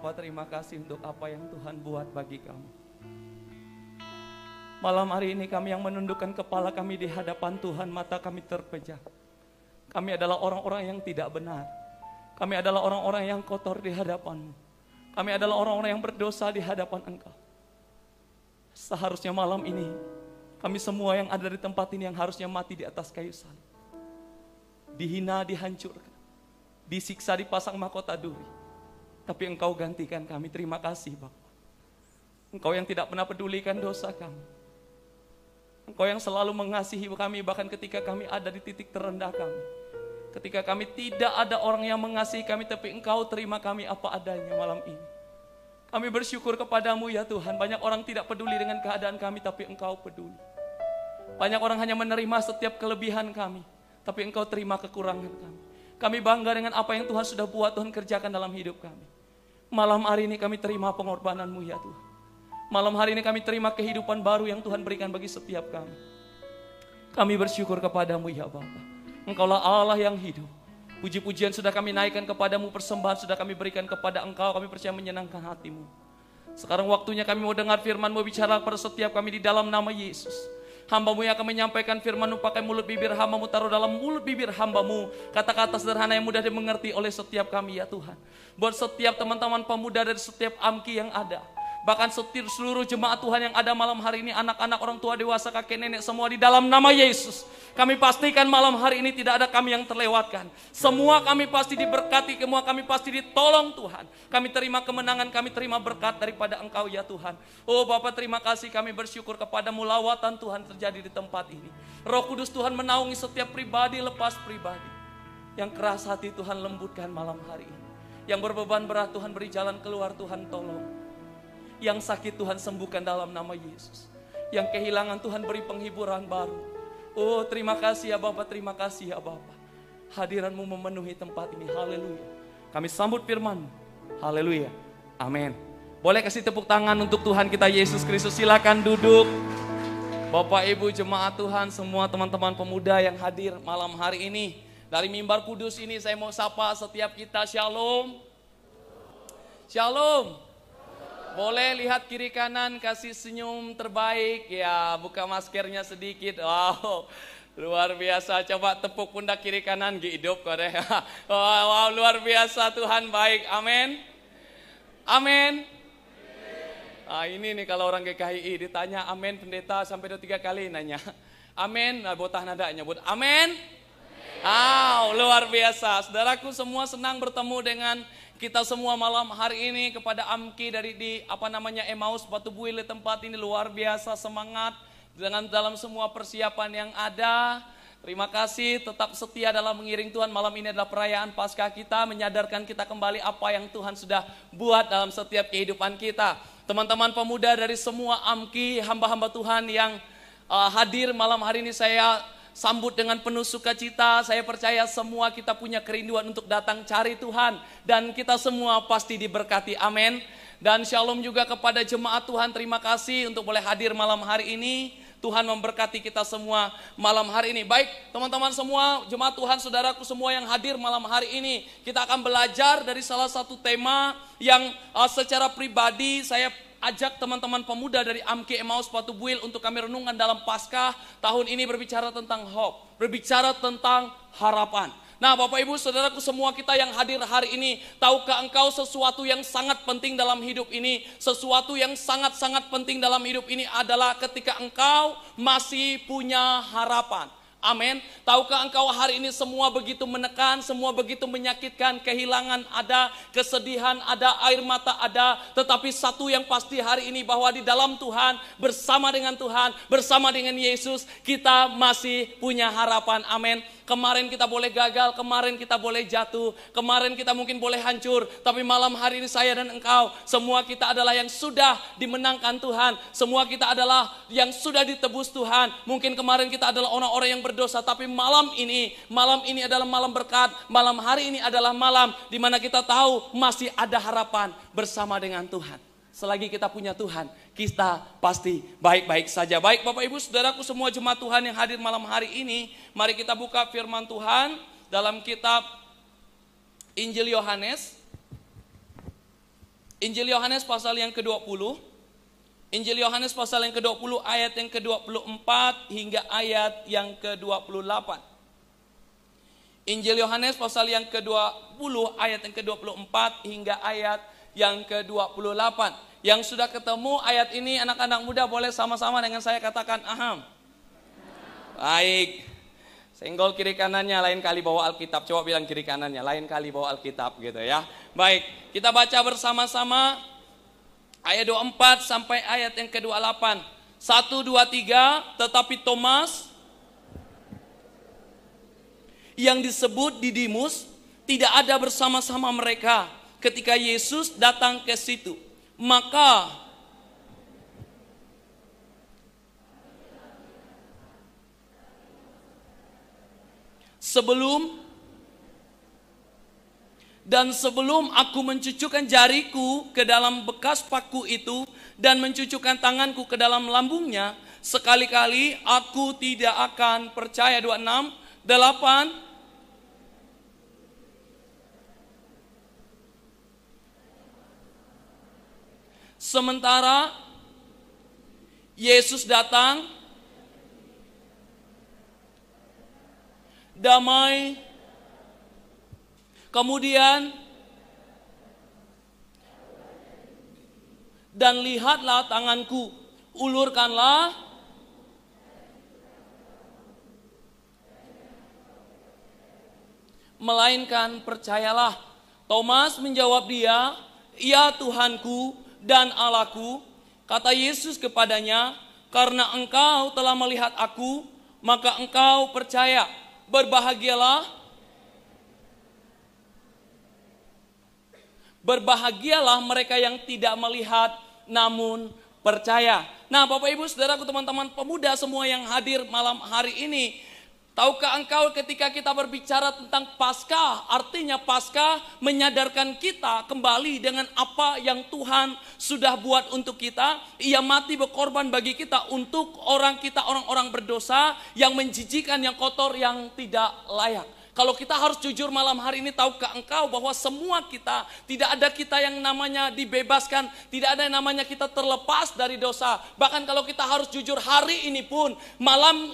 Bapa terima kasih untuk apa yang Tuhan buat bagi kami. Malam hari ini kami yang menundukkan kepala kami di hadapan Tuhan, mata kami terpejam. Kami adalah orang-orang yang tidak benar. Kami adalah orang-orang yang kotor di hadapan-Mu. Kami adalah orang-orang yang berdosa di hadapan Engkau. Seharusnya malam ini kami semua yang ada di tempat ini yang harusnya mati di atas kayu salib, dihina, dihancurkan, disiksa, dipasang mahkota duri. Tapi Engkau gantikan kami. Terima kasih Bapa. Engkau yang tidak pernah pedulikan dosa kami. Engkau yang selalu mengasihi kami bahkan ketika kami ada di titik terendah kami. Ketika kami tidak ada orang yang mengasihi kami, tapi Engkau terima kami apa adanya malam ini. Kami bersyukur kepadamu ya Tuhan. Banyak orang tidak peduli dengan keadaan kami, tapi Engkau peduli. Banyak orang hanya menerima setiap kelebihan kami, tapi Engkau terima kekurangan kami. Kami bangga dengan apa yang Tuhan sudah buat, Tuhan kerjakan dalam hidup kami. Malam hari ini kami terima pengorbanan-Mu ya Tuhan. Malam hari ini kami terima kehidupan baru yang Tuhan berikan bagi setiap kami. Kami bersyukur kepadamu ya Bapa. Engkaulah Allah yang hidup. Puji-pujian sudah kami naikkan kepadamu, persembahan sudah kami berikan kepada Engkau. Kami percaya menyenangkan hati-Mu. Sekarang waktunya kami mau dengar firman-Mu bicara pada setiap kami di dalam nama Yesus. Hamba-Mu yang akan menyampaikan firman-Mu pakai mulut bibir hamba-Mu, taruh dalam mulut bibir hamba-Mu kata-kata sederhana yang mudah dimengerti oleh setiap kami ya Tuhan. Buat setiap teman-teman pemuda dari setiap AMKI yang ada, bahkan seluruh jemaat Tuhan yang ada malam hari ini, anak-anak, orang tua, dewasa, kakek, nenek, semua di dalam nama Yesus. Kami pastikan malam hari ini tidak ada kami yang terlewatkan. Semua kami pasti diberkati, semua kami pasti ditolong Tuhan. Kami terima kemenangan, kami terima berkat daripada Engkau ya Tuhan. Oh Bapa terima kasih, kami bersyukur kepadamu, lawatan Tuhan terjadi di tempat ini. Roh Kudus Tuhan menaungi setiap pribadi lepas pribadi. Yang keras hati Tuhan lembutkan malam hari ini. Yang berbeban berat Tuhan beri jalan keluar, Tuhan tolong. Yang sakit Tuhan sembuhkan dalam nama Yesus. Yang kehilangan Tuhan beri penghiburan baru. Oh terima kasih ya Bapa, terima kasih ya Bapa. Hadiran-Mu memenuhi tempat ini, haleluya. Kami sambut firman-Mu, haleluya, amin. Boleh kasih tepuk tangan untuk Tuhan kita Yesus Kristus, silakan duduk. Bapak Ibu jemaat Tuhan, semua teman-teman pemuda yang hadir malam hari ini. Dari mimbar kudus ini saya mau sapa setiap kita, shalom. Shalom. Boleh lihat kiri kanan, kasih senyum terbaik. Ya, buka maskernya sedikit. Wow, luar biasa. Coba tepuk pundak kiri kanan, hidup kok deh. Wow, luar biasa, Tuhan baik. Amin. Amin. Ah, ini nih kalau orang GKI ditanya amin pendeta sampai 3 kali nanya. Amin, nah botah nadanya buat amin. Luar biasa. Saudaraku semua senang bertemu dengan kita semua malam hari ini, kepada AMKI dari Emmaus Batu Buil di tempat ini. Luar biasa semangat dengan dalam semua persiapan yang ada. Terima kasih, tetap setia dalam mengiring Tuhan. Malam ini adalah perayaan Paskah kita, menyadarkan kita kembali apa yang Tuhan sudah buat dalam setiap kehidupan kita. Teman-teman pemuda dari semua AMKI, hamba-hamba Tuhan yang hadir malam hari ini, saya sambut dengan penuh sukacita. Saya percaya semua kita punya kerinduan untuk datang cari Tuhan. Dan kita semua pasti diberkati, amin. Dan shalom juga kepada jemaat Tuhan, terima kasih untuk boleh hadir malam hari ini. Tuhan memberkati kita semua malam hari ini. Baik teman-teman semua, jemaat Tuhan, saudaraku semua yang hadir malam hari ini, kita akan belajar dari salah satu tema yang secara pribadi saya ajak teman-teman pemuda dari AMKI Emmaus Batu Buil untuk kami renungkan dalam Paskah tahun ini, berbicara tentang hope, berbicara tentang harapan. Nah Bapak Ibu Saudaraku semua kita yang hadir hari ini, tahukah engkau sesuatu yang sangat penting dalam hidup ini? Sesuatu yang sangat-sangat penting dalam hidup ini adalah ketika engkau masih punya harapan. Amin. Tahukah engkau hari ini semua begitu menekan, semua begitu menyakitkan, kehilangan ada, kesedihan ada, air mata ada. Tetapi satu yang pasti hari ini, bahwa di dalam Tuhan, bersama dengan Tuhan, bersama dengan Yesus, kita masih punya harapan. Amin. Kemarin kita boleh gagal, kemarin kita boleh jatuh, kemarin kita mungkin boleh hancur. Tapi malam hari ini saya dan engkau, semua kita adalah yang sudah dimenangkan Tuhan. Semua kita adalah yang sudah ditebus Tuhan. Mungkin kemarin kita adalah orang-orang yang berdosa, tapi malam ini adalah malam berkat. Malam hari ini adalah malam di mana kita tahu masih ada harapan bersama dengan Tuhan. Selagi kita punya Tuhan, kita pasti baik-baik saja. Baik Bapak Ibu Saudaraku semua jemaat Tuhan yang hadir malam hari ini, mari kita buka firman Tuhan dalam kitab Injil Yohanes. Injil Yohanes pasal yang ke-20. Injil Yohanes pasal yang ke-20 ayat yang ke-24 hingga ayat yang ke-28. Injil Yohanes pasal yang ke-20 ayat yang ke-24 hingga ayat yang ke-28. Yang sudah ketemu ayat ini anak-anak muda boleh sama-sama dengan saya katakan aham. Baik. Senggol kiri kanannya, lain kali bawa Alkitab. Coba bilang kiri kanannya, lain kali bawa Alkitab gitu ya. Baik, kita baca bersama-sama ayat 24 sampai ayat yang ke-28. 1, 2, 3, tetapi Thomas yang disebut Didimus tidak ada bersama-sama mereka ketika Yesus datang ke situ. Maka sebelum aku mencucukkan jariku ke dalam bekas paku itu dan mencucukkan tanganku ke dalam lambungnya, sekali-kali aku tidak akan percaya. 26, 8. Sementara Yesus datang, damai, kemudian dan lihatlah tanganku, ulurkanlah, melainkan percayalah. Thomas menjawab dia, ya Tuhanku dan Allahku. Kata Yesus kepadanya, karena engkau telah melihat aku, maka engkau percaya. Berbahagialah mereka yang tidak melihat namun percaya. Nah, Bapak Ibu Saudaraku, teman-teman pemuda semua yang hadir malam hari ini, tahukah engkau ketika kita berbicara tentang Paskah, artinya Paskah menyadarkan kita kembali dengan apa yang Tuhan sudah buat untuk kita. Ia mati berkorban bagi kita untuk orang-orang berdosa yang menjijikan, yang kotor, yang tidak layak. Kalau kita harus jujur malam hari ini, tahukah engkau bahwa semua kita, tidak ada kita yang namanya dibebaskan, tidak ada yang namanya kita terlepas dari dosa. Bahkan kalau kita harus jujur hari ini pun, malam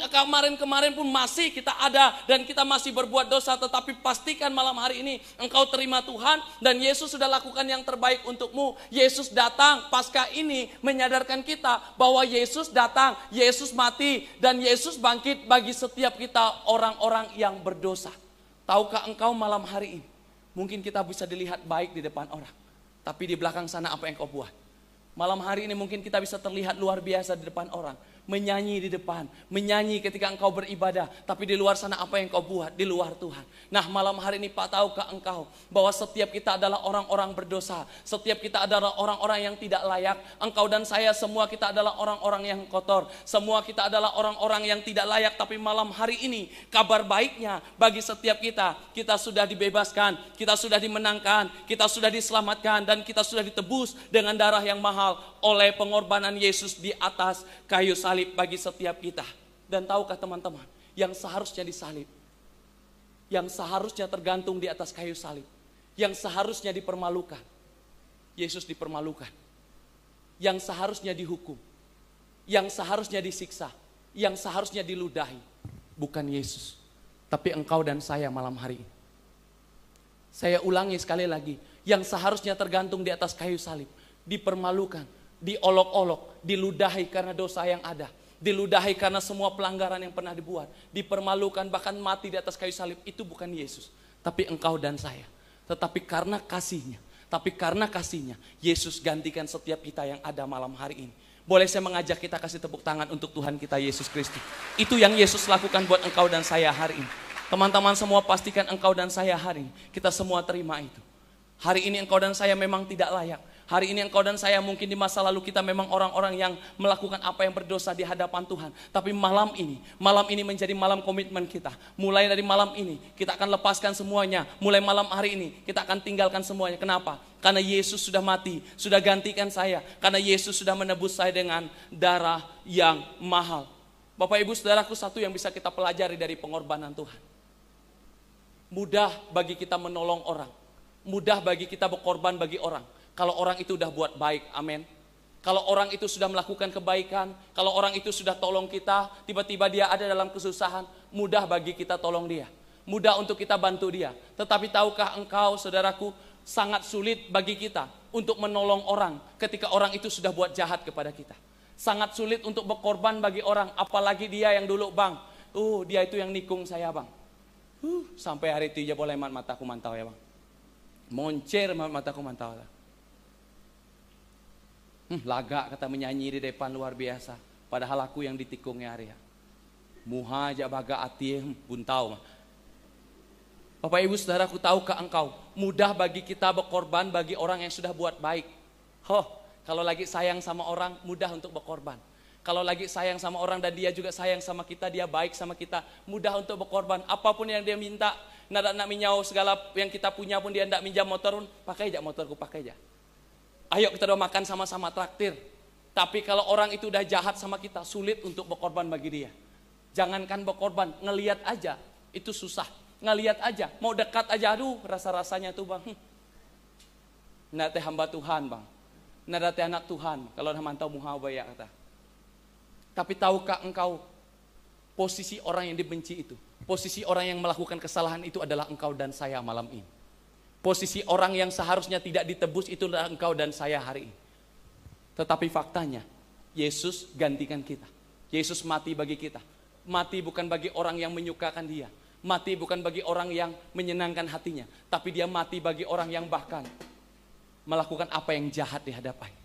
kemarin pun masih kita ada dan kita masih berbuat dosa. Tetapi pastikan malam hari ini engkau terima Tuhan dan Yesus sudah lakukan yang terbaik untukmu. Yesus datang, Paskah ini menyadarkan kita bahwa Yesus datang, Yesus mati dan Yesus bangkit bagi setiap kita orang-orang yang berdosa. Tahukah engkau malam hari ini, mungkin kita bisa dilihat baik di depan orang, tapi di belakang sana apa yang kau buat? Malam hari ini mungkin kita bisa terlihat luar biasa di depan orang, menyanyi di depan, menyanyi ketika engkau beribadah, tapi di luar sana apa yang kau buat di luar Tuhan. Nah, malam hari ini Pak, tahukah engkau bahwa setiap kita adalah orang-orang berdosa, setiap kita adalah orang-orang yang tidak layak. Engkau dan saya semua kita adalah orang-orang yang kotor, semua kita adalah orang-orang yang tidak layak. Tapi malam hari ini kabar baiknya bagi setiap kita sudah dibebaskan, kita sudah dimenangkan, kita sudah diselamatkan, dan kita sudah ditebus dengan darah yang mahal oleh pengorbanan Yesus di atas kayu salib bagi setiap kita. Dan tahukah teman-teman, yang seharusnya disalib, yang seharusnya tergantung di atas kayu salib, yang seharusnya dipermalukan, Yesus dipermalukan. Yang seharusnya dihukum, yang seharusnya disiksa, yang seharusnya diludahi, bukan Yesus, tapi engkau dan saya malam hari ini. Saya ulangi sekali lagi, yang seharusnya tergantung di atas kayu salib, dipermalukan, diolok-olok, diludahi karena dosa yang ada, diludahi karena semua pelanggaran yang pernah dibuat, dipermalukan, bahkan mati di atas kayu salib. Itu bukan Yesus, tapi engkau dan saya. Tetapi karena kasihnya, Yesus gantikan setiap kita yang ada malam hari ini. Boleh saya mengajak kita kasih tepuk tangan untuk Tuhan kita Yesus Kristus. Itu yang Yesus lakukan buat engkau dan saya hari ini. Teman-teman semua, pastikan engkau dan saya hari ini, kita semua terima itu. Hari ini engkau dan saya memang tidak layak. Hari ini engkau dan saya mungkin di masa lalu kita memang orang-orang yang melakukan apa yang berdosa di hadapan Tuhan. Tapi malam ini menjadi malam komitmen kita. Mulai dari malam ini kita akan lepaskan semuanya. Mulai malam hari ini kita akan tinggalkan semuanya. Kenapa? Karena Yesus sudah mati, sudah gantikan saya. Karena Yesus sudah menebus saya dengan darah yang mahal. Bapak Ibu Saudaraku, satu yang bisa kita pelajari dari pengorbanan Tuhan. Mudah bagi kita menolong orang. Mudah bagi kita berkorban bagi orang. Kalau orang itu udah buat baik, amin. Kalau orang itu sudah melakukan kebaikan, kalau orang itu sudah tolong kita, tiba-tiba dia ada dalam kesusahan, mudah bagi kita tolong dia. Mudah untuk kita bantu dia. Tetapi tahukah engkau, saudaraku, sangat sulit bagi kita untuk menolong orang ketika orang itu sudah buat jahat kepada kita. Sangat sulit untuk berkorban bagi orang, apalagi dia yang dulu, bang, dia itu yang nikung saya, bang. Sampai hari itu ya boleh mataku mantau ya, bang. Moncer mataku mantau. Lagak kata menyanyi di depan luar biasa. Padahal aku yang ditikungnya Arya. Muha aja baga ati buntau. Bapak ibu saudaraku, tahukah engkau, mudah bagi kita berkorban bagi orang yang sudah buat baik. Kalau lagi sayang sama orang, mudah untuk berkorban. Kalau lagi sayang sama orang dan dia juga sayang sama kita, dia baik sama kita, mudah untuk berkorban. Apapun yang dia minta, nak minyau segala yang kita punya pun dia nak minjam motor pun, pakai aja motorku, pakai aja. Ayo kita udah makan sama-sama, traktir. Tapi kalau orang itu udah jahat sama kita, sulit untuk berkorban bagi dia. Jangankan berkorban, ngelihat aja itu susah. Ngelihat aja, mau dekat aja, aduh rasa-rasanya tuh, bang. Nak teh hamba Tuhan, bang. Nak teh anak Tuhan. Kalau dah mantau muhabaya kata. Tapi tahukah engkau, posisi orang yang dibenci itu, posisi orang yang melakukan kesalahan itu adalah engkau dan saya malam ini. Posisi orang yang seharusnya tidak ditebus itulah engkau dan saya hari ini. Tetapi faktanya, Yesus gantikan kita. Yesus mati bagi kita. Mati bukan bagi orang yang menyukakan dia. Mati bukan bagi orang yang menyenangkan hatinya. Tapi dia mati bagi orang yang bahkan melakukan apa yang jahat di hadapannya.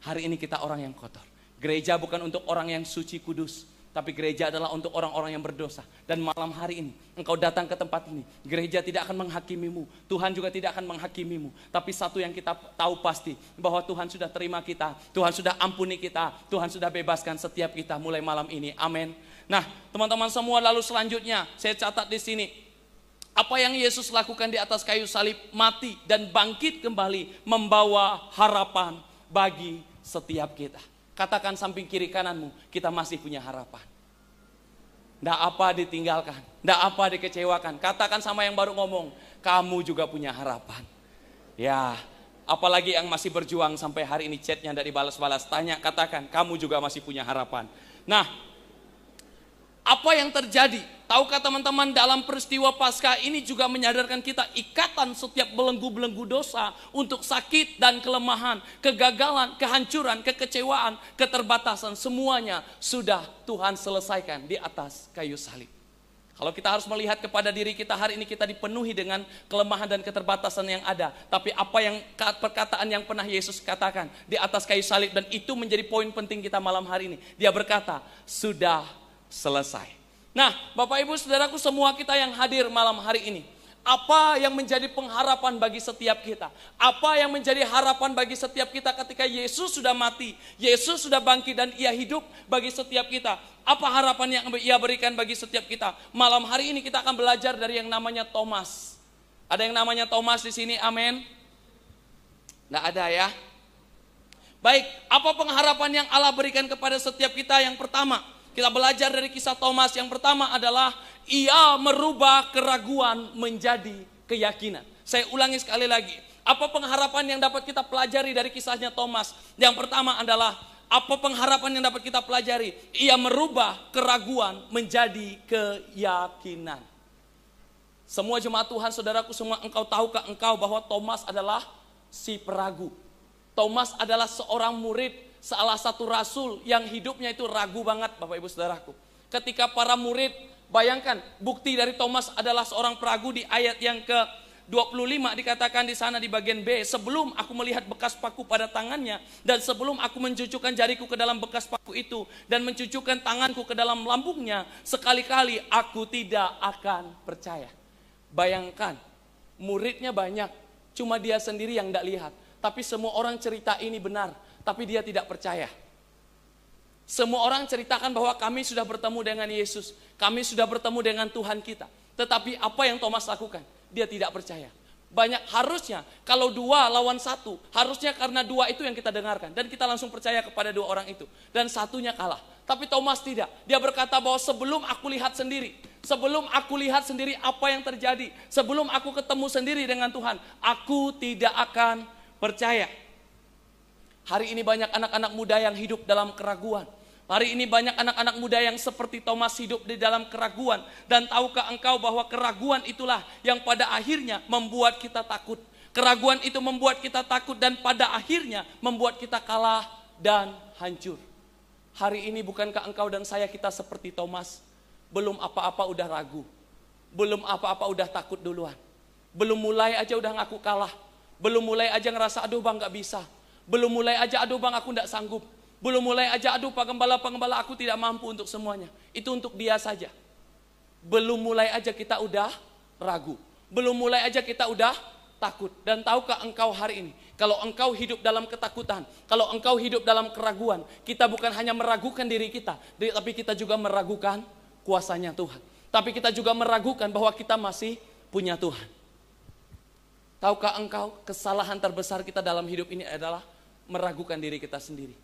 Hari ini kita orang yang kotor. Gereja bukan untuk orang yang suci kudus, tapi gereja adalah untuk orang-orang yang berdosa. Dan malam hari ini, engkau datang ke tempat ini. Gereja tidak akan menghakimimu. Tuhan juga tidak akan menghakimimu. Tapi satu yang kita tahu pasti, bahwa Tuhan sudah terima kita. Tuhan sudah ampuni kita. Tuhan sudah bebaskan setiap kita mulai malam ini. Amin. Nah, teman-teman semua, lalu selanjutnya, saya catat di sini. Apa yang Yesus lakukan di atas kayu salib, mati dan bangkit kembali, membawa harapan bagi setiap kita. Katakan samping kiri kananmu, kita masih punya harapan. Nggak apa ditinggalkan, nggak apa dikecewakan. Katakan sama yang baru ngomong, kamu juga punya harapan. Ya, apalagi yang masih berjuang sampai hari ini chatnya nggak dibalas-balas. Tanya, katakan, kamu juga masih punya harapan. Nah, apa yang terjadi? Tahukah teman-teman, dalam peristiwa Paskah ini juga menyadarkan kita ikatan setiap belenggu-belenggu dosa untuk sakit dan kelemahan, kegagalan, kehancuran, kekecewaan, keterbatasan, semuanya sudah Tuhan selesaikan di atas kayu salib. Kalau kita harus melihat kepada diri kita hari ini, kita dipenuhi dengan kelemahan dan keterbatasan yang ada. Tapi apa yang perkataan yang pernah Yesus katakan di atas kayu salib, dan itu menjadi poin penting kita malam hari ini. Dia berkata, sudah selesai. Nah, Bapak Ibu Saudaraku, semua kita yang hadir malam hari ini, apa yang menjadi pengharapan bagi setiap kita? Apa yang menjadi harapan bagi setiap kita ketika Yesus sudah mati, Yesus sudah bangkit dan ia hidup bagi setiap kita? Apa harapan yang ia berikan bagi setiap kita? Malam hari ini kita akan belajar dari yang namanya Thomas. Ada yang namanya Thomas di sini, amin? Nggak ada ya? Baik, apa pengharapan yang Allah berikan kepada setiap kita? Yang pertama, kita belajar dari kisah Thomas. Yang pertama adalah ia merubah keraguan menjadi keyakinan. Saya ulangi sekali lagi. Apa pengharapan yang dapat kita pelajari dari kisahnya Thomas? Yang pertama adalah apa pengharapan yang dapat kita pelajari? Ia merubah keraguan menjadi keyakinan. Semua jemaat Tuhan, saudaraku semua, engkau tahukah engkau bahwa Thomas adalah si peragu? Thomas adalah seorang murid, salah satu rasul yang hidupnya itu ragu banget, Bapak Ibu Saudaraku. Ketika para murid, bayangkan bukti dari Thomas adalah seorang peragu. Di ayat yang ke-25 dikatakan di sana di bagian B, sebelum aku melihat bekas paku pada tangannya dan sebelum aku mencucukkan jariku ke dalam bekas paku itu dan mencucukkan tanganku ke dalam lambungnya, sekali-kali aku tidak akan percaya. Bayangkan, muridnya banyak, cuma dia sendiri yang tidak lihat. Tapi semua orang cerita ini benar, tapi dia tidak percaya. Semua orang ceritakan bahwa kami sudah bertemu dengan Yesus, kami sudah bertemu dengan Tuhan kita. Tetapi apa yang Thomas lakukan? Dia tidak percaya. Banyak, harusnya kalau 2 lawan 1, harusnya karena 2 itu yang kita dengarkan. Dan kita langsung percaya kepada 2 orang itu. Dan satunya kalah. Tapi Thomas tidak. Dia berkata bahwa sebelum aku lihat sendiri, sebelum aku lihat sendiri apa yang terjadi, sebelum aku ketemu sendiri dengan Tuhan, aku tidak akan percaya. Hari ini banyak anak-anak muda yang hidup dalam keraguan. Hari ini banyak anak-anak muda yang seperti Thomas hidup di dalam keraguan. Dan tahukah engkau bahwa keraguan itulah yang pada akhirnya membuat kita takut. Keraguan itu membuat kita takut dan pada akhirnya membuat kita kalah dan hancur. Hari ini bukankah engkau dan saya kita seperti Thomas? Belum apa-apa udah ragu. Belum apa-apa udah takut duluan. Belum mulai aja udah ngaku kalah. Belum mulai aja ngerasa aduh bang gak bisa. Belum mulai aja aduh bang aku gak sanggup. Belum mulai aja aduh pak gembala aku tidak mampu untuk semuanya. Itu untuk dia saja. Belum mulai aja kita udah ragu. Belum mulai aja kita udah takut. Dan tahukah engkau hari ini, kalau engkau hidup dalam ketakutan, kalau engkau hidup dalam keraguan, kita bukan hanya meragukan diri kita, tapi kita juga meragukan kuasanya Tuhan. Tapi kita juga meragukan bahwa kita masih punya Tuhan. Tahukah engkau, kesalahan terbesar kita dalam hidup ini adalah meragukan diri kita sendiri.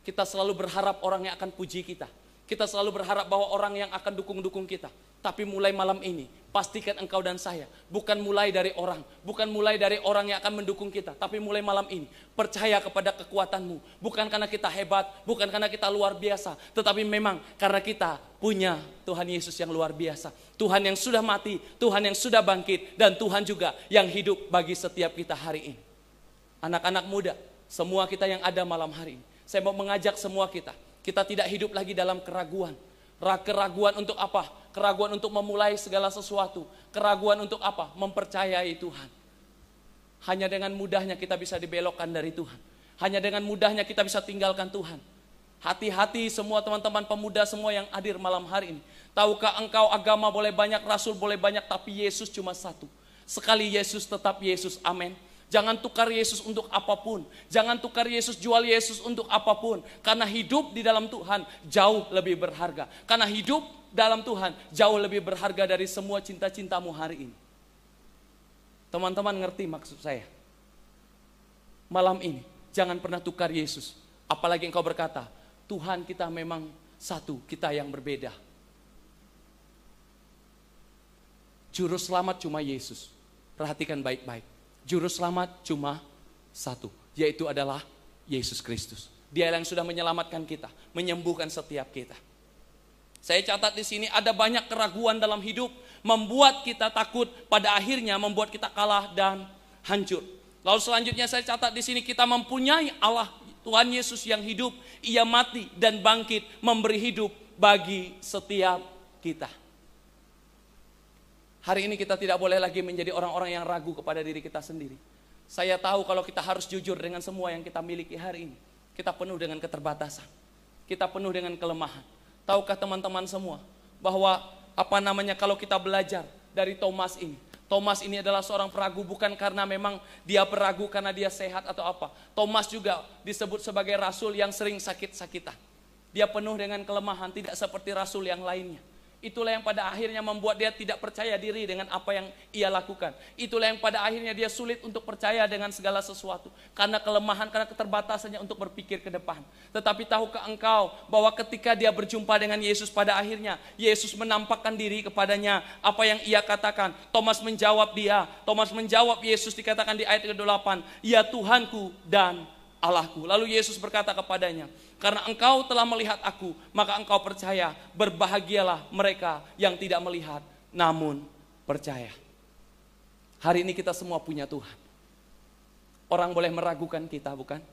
Kita selalu berharap orang yang akan puji kita. Kita selalu berharap bahwa orang yang akan dukung-dukung kita. Tapi mulai malam ini, pastikan engkau dan saya, bukan mulai dari orang, bukan mulai dari orang yang akan mendukung kita, tapi mulai malam ini, percaya kepada kekuatanmu. Bukan karena kita hebat, bukan karena kita luar biasa, tetapi memang karena kita punya Tuhan Yesus yang luar biasa. Tuhan yang sudah mati, Tuhan yang sudah bangkit, dan Tuhan juga yang hidup bagi setiap kita hari ini. Anak-anak muda, semua kita yang ada malam hari ini, saya mau mengajak semua kita tidak hidup lagi dalam keraguan. Keraguan untuk apa? Keraguan untuk memulai segala sesuatu. Keraguan untuk apa? Mempercayai Tuhan. Hanya dengan mudahnya kita bisa dibelokkan dari Tuhan. Hanya dengan mudahnya kita bisa tinggalkan Tuhan. Hati-hati semua teman-teman pemuda semua yang hadir malam hari ini. Tahukah engkau agama boleh banyak, rasul boleh banyak, tapi Yesus cuma satu. Sekali Yesus tetap Yesus, amin. Jangan tukar Yesus untuk apapun. Jangan tukar Yesus, jual Yesus untuk apapun. Karena hidup di dalam Tuhan jauh lebih berharga. Karena hidup dalam Tuhan jauh lebih berharga dari semua cinta-cintamu hari ini. Teman-teman ngerti maksud saya? Malam ini jangan pernah tukar Yesus. Apalagi engkau berkata, Tuhan kita memang satu, kita yang berbeda. Juru selamat cuma Yesus. Perhatikan baik-baik. Juru selamat cuma satu, yaitu adalah Yesus Kristus. Dia yang sudah menyelamatkan kita, menyembuhkan setiap kita. Saya catat di sini ada banyak keraguan dalam hidup, membuat kita takut, pada akhirnya membuat kita kalah dan hancur. Lalu selanjutnya saya catat di sini kita mempunyai Allah, Tuhan Yesus yang hidup, Ia mati dan bangkit, memberi hidup bagi setiap kita. Hari ini kita tidak boleh lagi menjadi orang-orang yang ragu kepada diri kita sendiri. Saya tahu kalau kita harus jujur dengan semua yang kita miliki hari ini. Kita penuh dengan keterbatasan. Kita penuh dengan kelemahan. Tahukah teman-teman semua bahwa kalau kita belajar dari Thomas ini. Thomas ini adalah seorang peragu bukan karena memang dia peragu karena dia sehat atau apa. Thomas juga disebut sebagai rasul yang sering sakit-sakitan. Dia penuh dengan kelemahan, tidak seperti rasul yang lainnya. Itulah yang pada akhirnya membuat dia tidak percaya diri dengan apa yang ia lakukan. Itulah yang pada akhirnya dia sulit untuk percaya dengan segala sesuatu. Karena kelemahan, karena keterbatasannya untuk berpikir ke depan. Tetapi tahukah engkau bahwa ketika dia berjumpa dengan Yesus pada akhirnya, Yesus menampakkan diri kepadanya apa yang ia katakan. Thomas menjawab Yesus dikatakan di ayat ke-8, ya Tuhanku dan Allahku. Lalu Yesus berkata kepadanya, karena engkau telah melihat aku, maka engkau percaya. Berbahagialah mereka yang tidak melihat, namun percaya. Hari ini kita semua punya Tuhan. Orang boleh meragukan kita, bukan?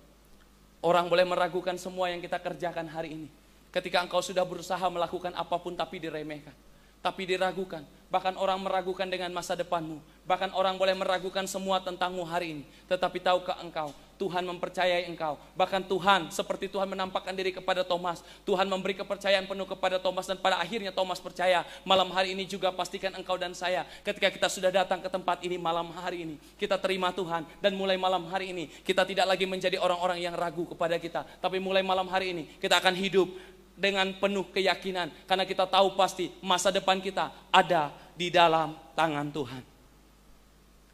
Orang boleh meragukan semua yang kita kerjakan hari ini. Ketika engkau sudah berusaha melakukan apapun tapi diremehkan, tapi diragukan. Bahkan orang meragukan dengan masa depanmu. Bahkan orang boleh meragukan semua tentangmu hari ini. Tetapi tahukah engkau, Tuhan mempercayai engkau. Bahkan Tuhan, seperti Tuhan menampakkan diri kepada Thomas, Tuhan memberi kepercayaan penuh kepada Thomas, dan pada akhirnya Thomas percaya. Malam hari ini juga pastikan engkau dan saya, ketika kita sudah datang ke tempat ini malam hari ini, kita terima Tuhan. Dan mulai malam hari ini, kita tidak lagi menjadi orang-orang yang ragu kepada kita. Tapi mulai malam hari ini, kita akan hidup dengan penuh keyakinan, karena kita tahu pasti masa depan kita ada di dalam tangan Tuhan.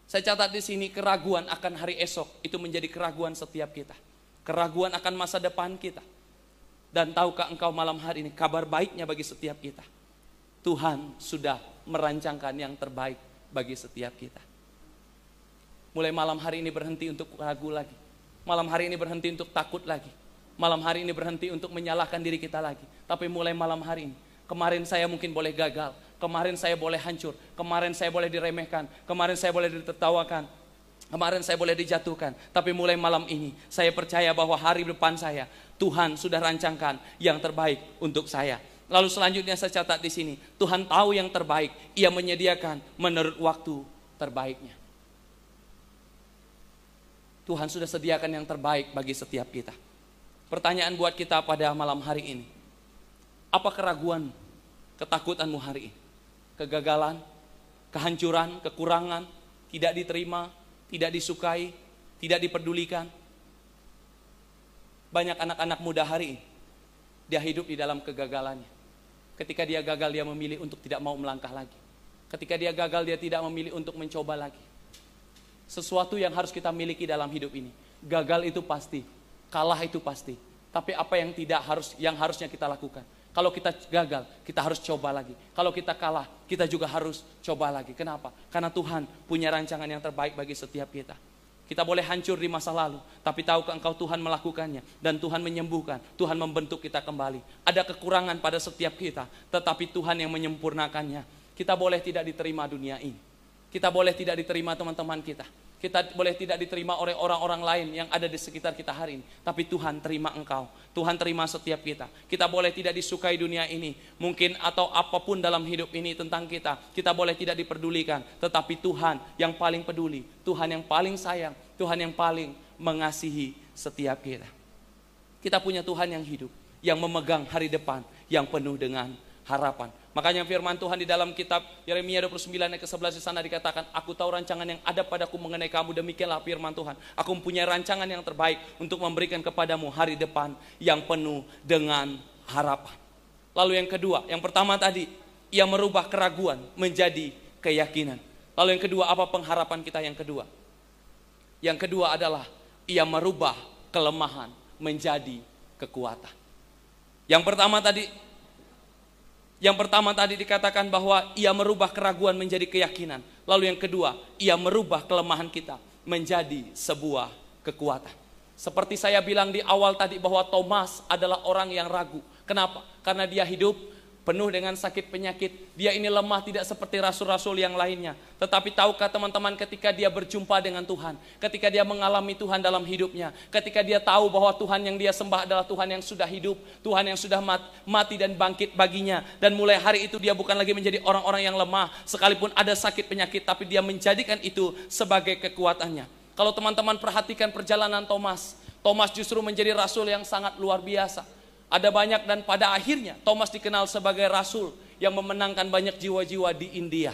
Saya catat di sini, keraguan akan hari esok itu menjadi keraguan setiap kita. Keraguan akan masa depan kita. Dan tahukah engkau malam hari ini, kabar baiknya bagi setiap kita, Tuhan sudah merancangkan yang terbaik bagi setiap kita. Mulai malam hari ini berhenti untuk ragu lagi. Malam hari ini berhenti untuk takut lagi. Malam hari ini berhenti untuk menyalahkan diri kita lagi. Tapi mulai malam hari ini, kemarin saya mungkin boleh gagal, kemarin saya boleh hancur, kemarin saya boleh diremehkan, kemarin saya boleh ditertawakan, kemarin saya boleh dijatuhkan. Tapi mulai malam ini, saya percaya bahwa hari depan saya, Tuhan sudah rancangkan yang terbaik untuk saya. Lalu selanjutnya saya catat di sini, Tuhan tahu yang terbaik, Ia menyediakan menurut waktu terbaiknya. Tuhan sudah sediakan yang terbaik bagi setiap kita. Pertanyaan buat kita pada malam hari ini, apa keraguan, ketakutanmu hari ini? Kegagalan, kehancuran, kekurangan, tidak diterima, tidak disukai, tidak diperdulikan. Banyak anak-anak muda hari ini, dia hidup di dalam kegagalannya. Ketika dia gagal, dia memilih untuk tidak mau melangkah lagi. Ketika dia gagal, dia tidak memilih untuk mencoba lagi. Sesuatu yang harus kita miliki dalam hidup ini. Gagal itu pasti, kalah itu pasti. Tapi apa yang harusnya kita lakukan? Kalau kita gagal, kita harus coba lagi. Kalau kita kalah, kita juga harus coba lagi. Kenapa? Karena Tuhan punya rancangan yang terbaik bagi setiap kita. Kita boleh hancur di masa lalu, tapi tahukah engkau Tuhan melakukannya, dan Tuhan menyembuhkan, Tuhan membentuk kita kembali. Ada kekurangan pada setiap kita, tetapi Tuhan yang menyempurnakannya. Kita boleh tidak diterima dunia ini. Kita boleh tidak diterima teman-teman kita. Kita boleh tidak diterima oleh orang-orang lain yang ada di sekitar kita hari ini. Tapi Tuhan terima engkau. Tuhan terima setiap kita. Kita boleh tidak disukai dunia ini. Mungkin atau apapun dalam hidup ini tentang kita. Kita boleh tidak diperdulikan. Tetapi Tuhan yang paling peduli. Tuhan yang paling sayang. Tuhan yang paling mengasihi setiap kita. Kita punya Tuhan yang hidup. Yang memegang hari depan. Yang penuh dengan harapan. Makanya firman Tuhan di dalam kitab Yeremia 29 ayat ke-11 di sana dikatakan, aku tahu rancangan yang ada padaku mengenai kamu, demikianlah firman Tuhan. Aku mempunyai rancangan yang terbaik untuk memberikan kepadamu hari depan yang penuh dengan harapan. Lalu yang kedua, yang pertama tadi, Ia merubah keraguan menjadi keyakinan. Lalu yang kedua, apa pengharapan kita yang kedua? Yang kedua adalah Ia merubah kelemahan menjadi kekuatan. Yang pertama tadi dikatakan bahwa Ia merubah keraguan menjadi keyakinan. Lalu yang kedua, Ia merubah kelemahan kita menjadi sebuah kekuatan. Seperti saya bilang di awal tadi bahwa Thomas adalah orang yang ragu. Kenapa? Karena dia hidup penuh dengan sakit penyakit. Dia ini lemah, tidak seperti rasul-rasul yang lainnya. Tetapi tahukah teman-teman, ketika dia berjumpa dengan Tuhan, ketika dia mengalami Tuhan dalam hidupnya, ketika dia tahu bahwa Tuhan yang dia sembah adalah Tuhan yang sudah hidup, Tuhan yang sudah mati dan bangkit baginya. Dan mulai hari itu dia bukan lagi menjadi orang-orang yang lemah, sekalipun ada sakit penyakit, tapi dia menjadikan itu sebagai kekuatannya. Kalau teman-teman perhatikan perjalanan Thomas justru menjadi rasul yang sangat luar biasa. Ada banyak, dan pada akhirnya Thomas dikenal sebagai rasul yang memenangkan banyak jiwa-jiwa di India.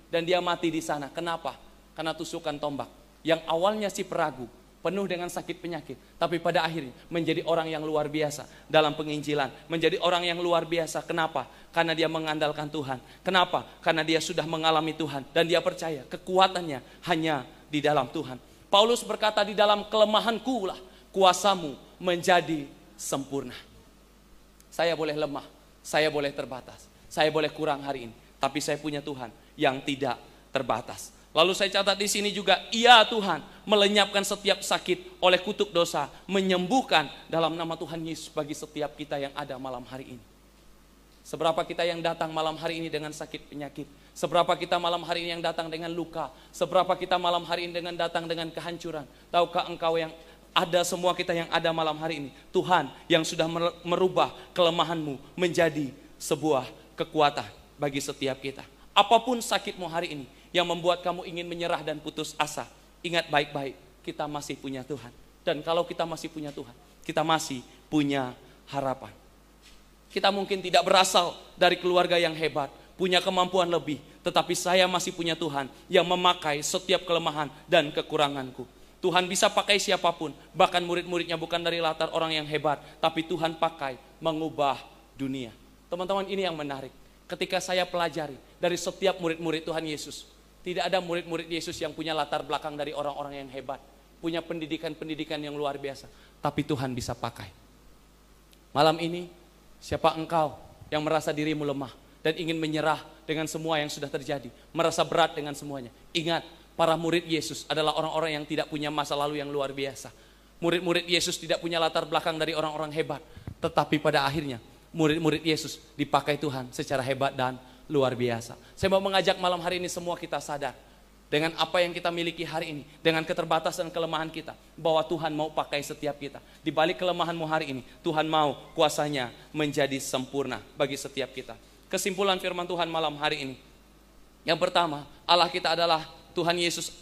Dan dia mati di sana. Kenapa? Karena tusukan tombak. Yang awalnya si peragu, penuh dengan sakit penyakit, tapi pada akhirnya menjadi orang yang luar biasa dalam penginjilan. Menjadi orang yang luar biasa. Kenapa? Karena dia mengandalkan Tuhan. Kenapa? Karena dia sudah mengalami Tuhan. Dan dia percaya kekuatannya hanya di dalam Tuhan. Paulus berkata, di dalam kelemahanku lah kuasamu menjadi sempurna. Saya boleh lemah, saya boleh terbatas, saya boleh kurang hari ini, tapi saya punya Tuhan yang tidak terbatas. Lalu saya catat di sini juga, Ia Tuhan melenyapkan setiap sakit oleh kutuk dosa, menyembuhkan dalam nama Tuhan Yesus bagi setiap kita yang ada malam hari ini. Seberapa kita yang datang malam hari ini dengan sakit penyakit, seberapa kita malam hari ini yang datang dengan luka, seberapa kita malam hari ini datang dengan kehancuran. Tahukah engkau yang ada semua kita yang ada malam hari ini, Tuhan yang sudah merubah kelemahanmu menjadi sebuah kekuatan bagi setiap kita. Apapun sakitmu hari ini yang membuat kamu ingin menyerah dan putus asa, ingat baik-baik, kita masih punya Tuhan. Dan kalau kita masih punya Tuhan, kita masih punya harapan. Kita mungkin tidak berasal dari keluarga yang hebat, punya kemampuan lebih, tetapi saya masih punya Tuhan yang memakai setiap kelemahan dan kekuranganku. Tuhan bisa pakai siapapun, bahkan murid-muridnya bukan dari latar orang yang hebat, tapi Tuhan pakai mengubah dunia. Teman-teman, ini yang menarik. Ketika saya pelajari dari setiap murid-murid Tuhan Yesus, tidak ada murid-murid Yesus yang punya latar belakang dari orang-orang yang hebat, punya pendidikan-pendidikan yang luar biasa, tapi Tuhan bisa pakai. Malam ini, siapa engkau yang merasa dirimu lemah dan ingin menyerah dengan semua yang sudah terjadi, merasa berat dengan semuanya? Ingat, para murid Yesus adalah orang-orang yang tidak punya masa lalu yang luar biasa. Murid-murid Yesus tidak punya latar belakang dari orang-orang hebat. Tetapi pada akhirnya murid-murid Yesus dipakai Tuhan secara hebat dan luar biasa. Saya mau mengajak malam hari ini semua kita sadar. Dengan apa yang kita miliki hari ini. Dengan keterbatasan kelemahan kita. Bahwa Tuhan mau pakai setiap kita. Di balik kelemahanmu hari ini. Tuhan mau kuasanya menjadi sempurna bagi setiap kita. Kesimpulan firman Tuhan malam hari ini. Yang pertama, Allah kita adalah Tuhan Yesus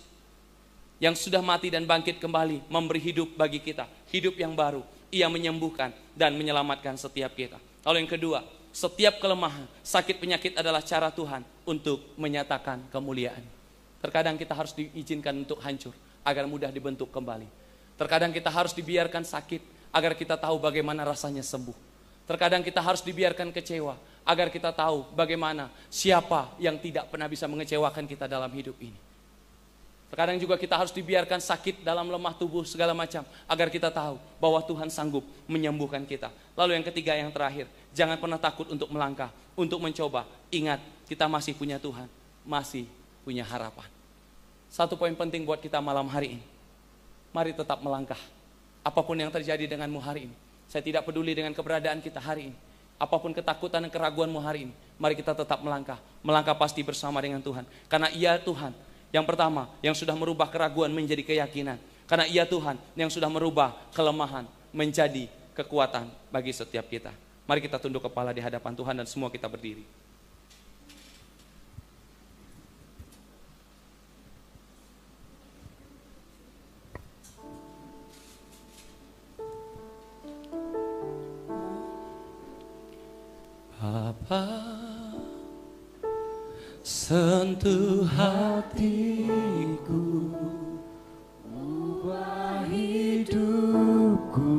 yang sudah mati dan bangkit kembali, memberi hidup bagi kita, hidup yang baru. Ia menyembuhkan dan menyelamatkan setiap kita. Lalu yang kedua, setiap kelemahan, sakit penyakit adalah cara Tuhan untuk menyatakan kemuliaan. Terkadang kita harus diizinkan untuk hancur agar mudah dibentuk kembali. Terkadang kita harus dibiarkan sakit agar kita tahu bagaimana rasanya sembuh. Terkadang kita harus dibiarkan kecewa agar kita tahu bagaimana siapa yang tidak pernah bisa mengecewakan kita dalam hidup ini. Terkadang juga kita harus dibiarkan sakit dalam lemah tubuh segala macam agar kita tahu bahwa Tuhan sanggup menyembuhkan kita. Lalu yang ketiga, yang terakhir, jangan pernah takut untuk melangkah, untuk mencoba. Ingat, kita masih punya Tuhan, masih punya harapan. Satu poin penting buat kita malam hari ini. Mari tetap melangkah. Apapun yang terjadi denganmu hari ini. Saya tidak peduli dengan keberadaan kita hari ini. Apapun ketakutan dan keraguanmu hari ini, mari kita tetap melangkah. Melangkah pasti bersama dengan Tuhan. Karena Ia Tuhan yang pertama, yang sudah merubah keraguan menjadi keyakinan. Karena Ia Tuhan yang sudah merubah kelemahan menjadi kekuatan bagi setiap kita. Mari kita tunduk kepala di hadapan Tuhan dan semua kita berdiri. Bapa, sentuh hatiku, ubah hidupku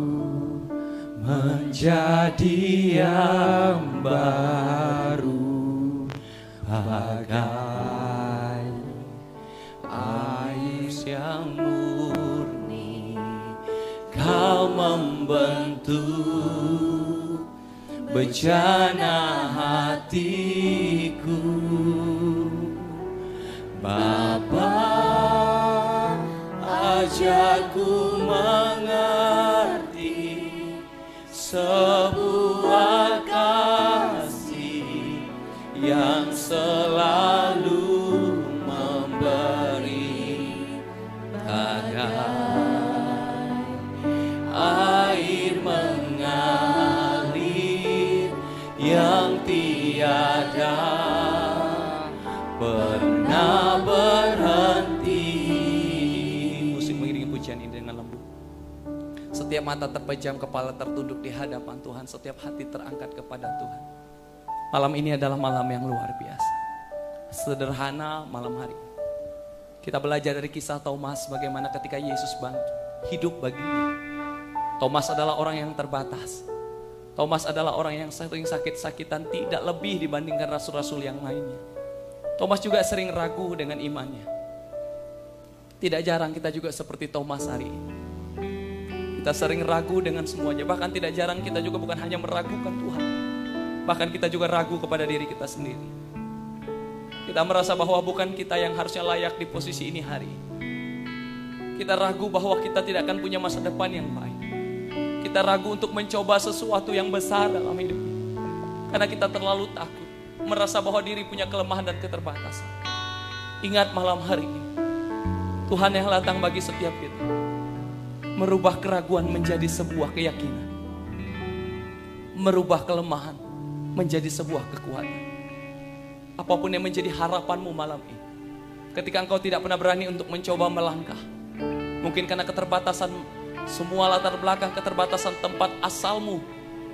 menjadi yang baru, bagai air yang murni. Kau membentuk bejana hatiku, Bapa, ajarku mengerti sebuah kasih yang selalu memberi, bagai air mengalir yang tiada pernah berhenti. Musik mengiringi pujian ini dengan lembut. Setiap mata terpejam, kepala tertunduk di hadapan Tuhan, setiap hati terangkat kepada Tuhan. Malam ini adalah malam yang luar biasa. Sederhana malam hari ini. Kita belajar dari kisah Thomas, bagaimana ketika Yesus bangkit, hidup baginya. Thomas adalah orang yang terbatas. Thomas adalah orang yang sering sakit-sakitan, tidak lebih dibandingkan rasul-rasul yang lainnya. Thomas juga sering ragu dengan imannya. Tidak jarang kita juga seperti Thomas hari ini. Kita sering ragu dengan semuanya. Bahkan tidak jarang kita juga bukan hanya meragukan Tuhan. Bahkan kita juga ragu kepada diri kita sendiri. Kita merasa bahwa bukan kita yang harusnya layak di posisi ini hari ini. Kita ragu bahwa kita tidak akan punya masa depan yang baik. Kita ragu untuk mencoba sesuatu yang besar dalam hidup ini. Karena kita terlalu takut, merasa bahwa diri punya kelemahan dan keterbatasan. Ingat malam hari ini, Tuhan yang datang bagi setiap kita, merubah keraguan menjadi sebuah keyakinan. Merubah kelemahan menjadi sebuah kekuatan. Apapun yang menjadi harapanmu malam ini, ketika engkau tidak pernah berani untuk mencoba melangkah, mungkin karena keterbatasan semua latar belakang, keterbatasan tempat asalmu.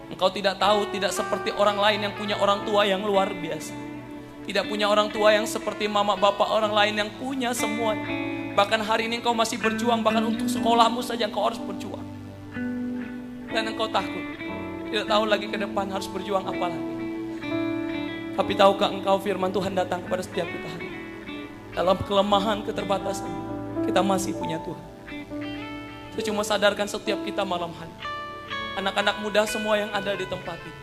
Engkau tidak tahu, tidak seperti orang lain yang punya orang tua yang luar biasa. Tidak punya orang tua yang seperti mama bapak orang lain yang punya semuanya. Bahkan hari ini engkau masih berjuang, bahkan untuk sekolahmu saja engkau harus berjuang. Dan engkau takut, tidak tahu lagi ke depan harus berjuang apa lagi. Tapi tahukah engkau firman Tuhan datang kepada setiap kita hari ini. Dalam kelemahan, keterbatasan, kita masih punya Tuhan. Saya cuma sadarkan setiap kita malam hari. Anak-anak muda semua yang ada di tempat ini.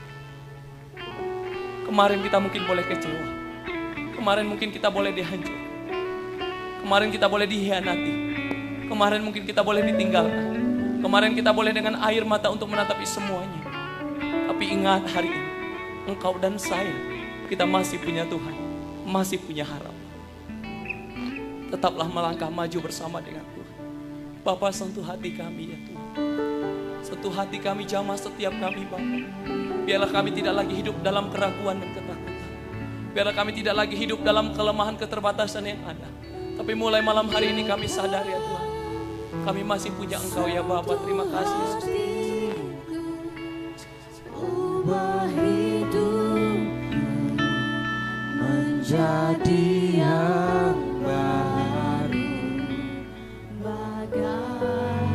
Kemarin kita mungkin boleh kecewa. Kemarin mungkin kita boleh dihancur. Kemarin kita boleh dihianati. Kemarin mungkin kita boleh ditinggalkan. Kemarin kita boleh dengan air mata untuk menatapi semuanya. Tapi ingat hari ini, engkau dan saya, kita masih punya Tuhan, masih punya harapan. Tetaplah melangkah maju bersama dengan Tuhan. Bapa, sentuh hati kami ya Tuhan. Sentuh hati kami, jamah setiap kami Bapa. Biarlah kami tidak lagi hidup dalam keraguan dan ketakutan. Biarlah kami tidak lagi hidup dalam kelemahan keterbatasan yang ada. Tapi mulai malam hari ini kami sadar ya Tuhan, kami masih punya Engkau ya Bapa. Terima kasih Yesus. Ubah hidup menjadi yang baru, bagai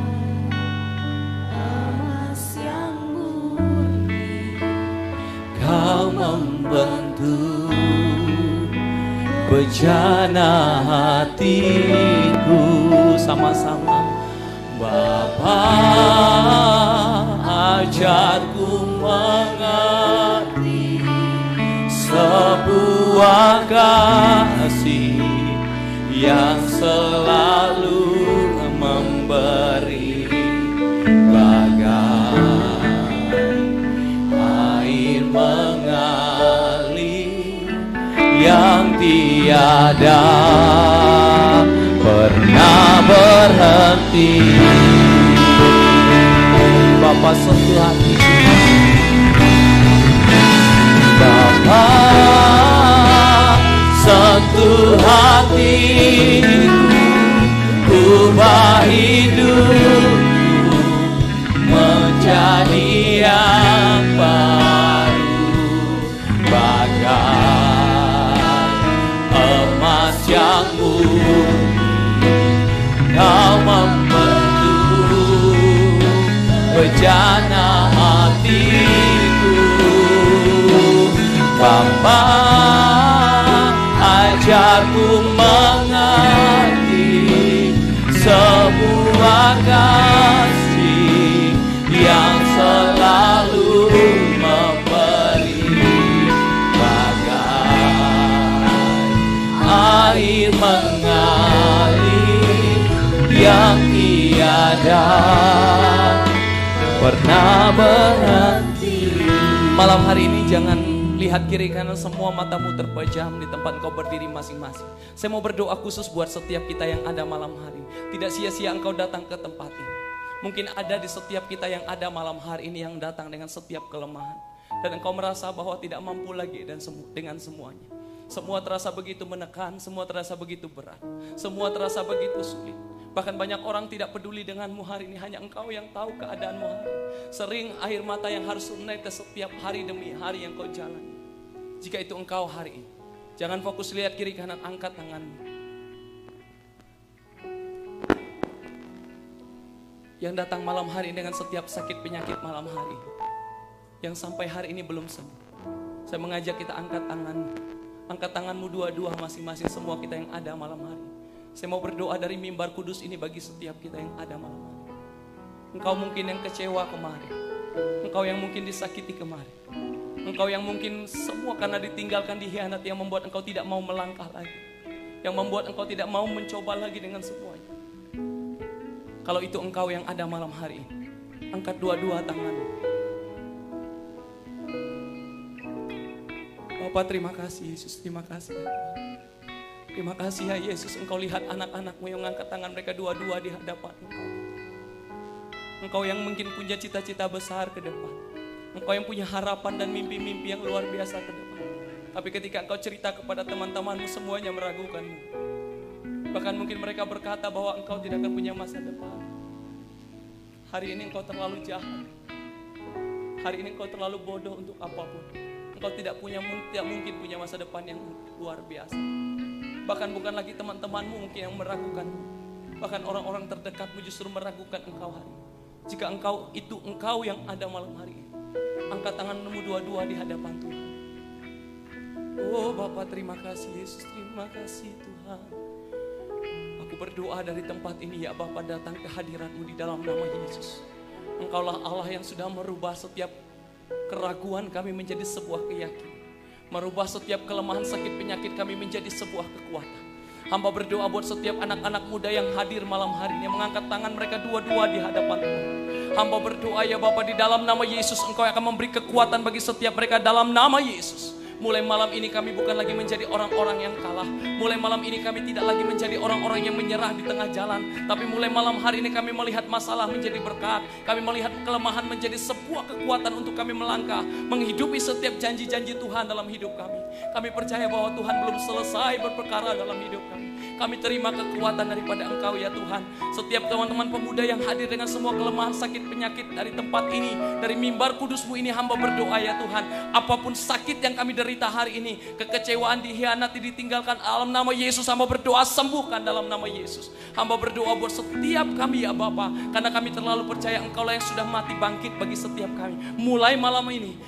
emas yang murni. Kau membentuk bejana hatiku. Sama-sama. Bapa, ajarku mengerti sebuah kasih yang selalu memberi, bagai air mengalir yang tiada pernah berhenti. Bapa, sentuh hati. Bapa, sentuh hatiku, ubah hidupku menjadi yang baru, bagai emas yang murni. Kau membentuk bejana hatiku. Bapa, ajarku mengerti sebuah kasih yang selalu memberi, bagai air mengalir yang tiada pernah berhenti. Malam hari ini jangan lihat kiri kanan, semua matamu terpejam di tempat engkau berdiri masing-masing. Saya mau berdoa khusus buat setiap kita yang ada malam hari. Tidak sia-sia engkau datang ke tempat ini. Mungkin ada di setiap kita yang ada malam hari ini yang datang dengan setiap kelemahan. Dan engkau merasa bahwa tidak mampu lagi dengan semuanya. Semua terasa begitu menekan, semua terasa begitu berat, semua terasa begitu sulit. Bahkan banyak orang tidak peduli denganmu hari ini, hanya engkau yang tahu keadaanmu hari ini. Sering air mata yang harus menetes setiap hari demi hari yang kau jalani. Jika itu engkau hari ini, jangan fokus lihat kiri kanan, angkat tanganmu. Yang datang malam hari ini dengan setiap sakit penyakit malam hari ini, yang sampai hari ini belum sembuh, saya mengajak kita angkat tanganmu. Angkat tanganmu dua-dua masing-masing, semua kita yang ada malam hari. Saya mau berdoa dari mimbar kudus ini bagi setiap kita yang ada malam hari. Engkau mungkin yang kecewa kemarin, engkau yang mungkin disakiti kemarin, engkau yang mungkin semua karena ditinggalkan, dikhianati, yang membuat engkau tidak mau melangkah lagi, yang membuat engkau tidak mau mencoba lagi dengan semuanya. Kalau itu engkau yang ada malam hari ini, angkat dua-dua tanganmu. Bapak, terima kasih Yesus, terima kasih. Terima kasih ya Yesus, engkau lihat anak-anakmu yang mengangkat tangan mereka dua-dua di hadapan engkau. Engkau yang mungkin punya cita-cita besar ke depan. Engkau yang punya harapan dan mimpi-mimpi yang luar biasa ke depan. Tapi ketika engkau cerita kepada teman-temanmu, semuanya meragukanmu. Bahkan mungkin mereka berkata bahwa engkau tidak akan punya masa depan. Hari ini engkau terlalu jahat. Hari ini engkau terlalu bodoh untuk apapun. Engkau tidak mungkin punya masa depan yang luar biasa. Bahkan bukan lagi teman-temanmu mungkin yang meragukanmu. Bahkan orang-orang terdekatmu justru meragukan engkau hari ini. Jika engkau itu engkau yang ada malam hari ini, angkat tanganmu dua-dua di hadapan Tuhan. Oh Bapa, terima kasih Yesus, terima kasih Tuhan. Aku berdoa dari tempat ini ya Bapa, datang ke hadirat-Mu di dalam nama Yesus. Engkaulah Allah yang sudah merubah setiap keraguan kami menjadi sebuah keyakinan. Merubah setiap kelemahan sakit penyakit kami menjadi sebuah kekuatan. Hamba berdoa buat setiap anak-anak muda yang hadir malam hari ini, yang mengangkat tangan mereka dua-dua di hadapan Tuhan. Hamba berdoa ya Bapa, di dalam nama Yesus Engkau akan memberi kekuatan bagi setiap mereka dalam nama Yesus. Mulai malam ini kami bukan lagi menjadi orang-orang yang kalah. Mulai malam ini kami tidak lagi menjadi orang-orang yang menyerah di tengah jalan. Tapi mulai malam hari ini kami melihat masalah menjadi berkat. Kami melihat kelemahan menjadi sebuah kekuatan untuk kami melangkah, menghidupi setiap janji-janji Tuhan dalam hidup kami. Kami percaya bahwa Tuhan belum selesai berperkara dalam hidup kami. Kami terima kekuatan daripada Engkau ya Tuhan. Setiap teman-teman pemuda yang hadir dengan semua kelemahan, sakit, penyakit dari tempat ini, dari mimbar kudus-Mu ini, hamba berdoa ya Tuhan. Apapun sakit yang kami derita hari ini, kekecewaan, dihianati, ditinggalkan, dalam nama Yesus hamba berdoa sembuhkan dalam nama Yesus. Hamba berdoa buat setiap kami ya Bapa, karena kami terlalu percaya Engkau lah yang sudah mati bangkit bagi setiap kami. Mulai malam ini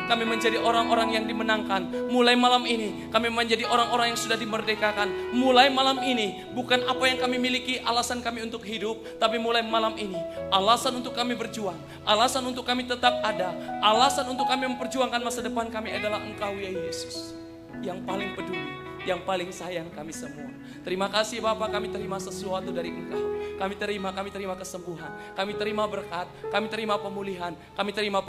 kami menjadi orang-orang yang dimenangkan. Mulai malam ini kami menjadi orang-orang yang sudah dimerdekakan. Mulai malam ini bukan apa yang kami miliki alasan kami untuk hidup, tapi mulai malam ini alasan untuk kami berjuang, alasan untuk kami tetap ada, alasan untuk kami memperjuangkan masa depan kami adalah Engkau ya Yesus, yang paling peduli, yang paling sayang kami semua. Terima kasih Bapa, kami terima sesuatu dari Engkau. Kami terima kesembuhan, kami terima berkat, kami terima pemulihan, kami terima